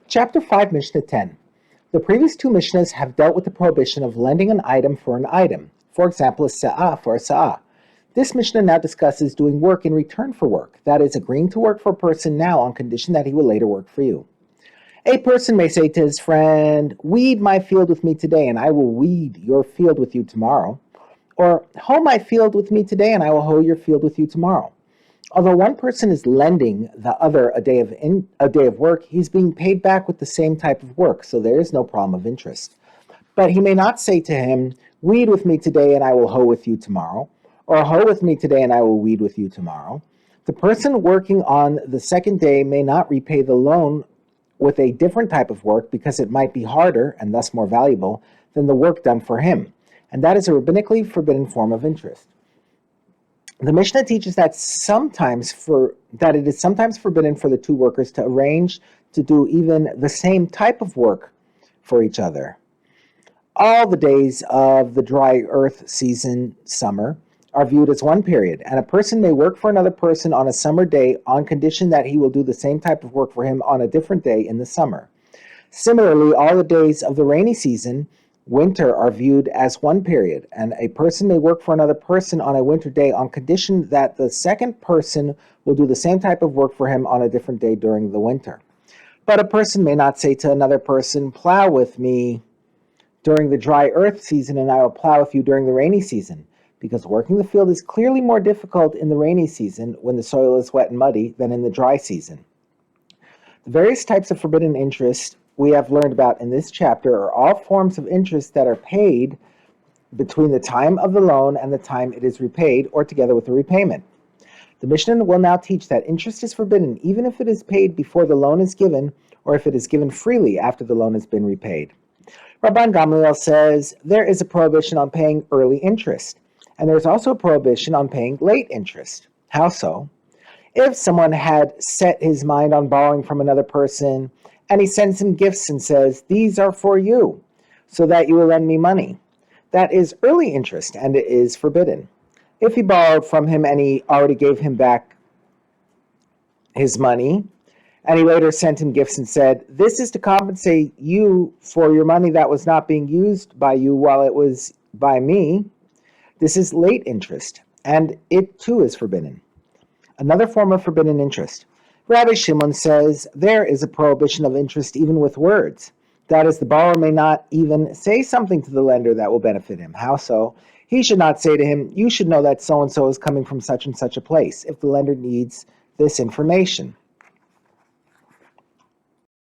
Chapter 5, Mishnah 10. The previous two Mishnahs have dealt with the prohibition of lending an item for an item. For example, a sa'ah for a sa'ah. This Mishnah now discusses doing work in return for work, that is, agreeing to work for a person now on condition that he will later work for you. A person may say to his friend, "Weed my field with me today, and I will weed your field with you tomorrow." Or, "Hoe my field with me today, and I will hoe your field with you tomorrow." Although one person is lending the other a day of work, he's being paid back with the same type of work, so there is no problem of interest. But he may not say to him, "Weed with me today, and I will hoe with you tomorrow," or "Hoe with me today, and I will weed with you tomorrow." The person working on the second day may not repay the loan with a different type of work because it might be harder and thus more valuable than the work done for him, and that is a rabbinically forbidden form of interest. The Mishnah teaches that it is sometimes forbidden for the two workers to arrange to do even the same type of work for each other. All the days of the dry earth season, summer, are viewed as one period, and a person may work for another person on a summer day on condition that he will do the same type of work for him on a different day in the summer. Similarly, all the days of the rainy season, winter, are viewed as one period, and a person may work for another person on a winter day on condition that the second person will do the same type of work for him on a different day during the winter. But a person may not say to another person, "Plow with me during the dry earth season, and I will plow with you during the rainy season," because working the field is clearly more difficult in the rainy season when the soil is wet and muddy than in the dry season. The various types of forbidden interest we have learned about in this chapter are all forms of interest that are paid between the time of the loan and the time it is repaid, or together with the repayment. The Mishnah will now teach that interest is forbidden even if it is paid before the loan is given, or if it is given freely after the loan has been repaid. Rabban Gamliel says there is a prohibition on paying early interest, and there's also a prohibition on paying late interest. How so? If someone had set his mind on borrowing from another person, and he sends him gifts and says, "These are for you, so that you will lend me money," that is early interest, and it is forbidden. If he borrowed from him and he already gave him back his money, and he later sent him gifts and said, "This is to compensate you for your money that was not being used by you while it was by me," this is late interest, and it too is forbidden. Another form of forbidden interest. Rabbi Shimon says there is a prohibition of interest even with words. That is, the borrower may not even say something to the lender that will benefit him. How so? He should not say to him, "You should know that so-and-so is coming from such and such a place," if the lender needs this information.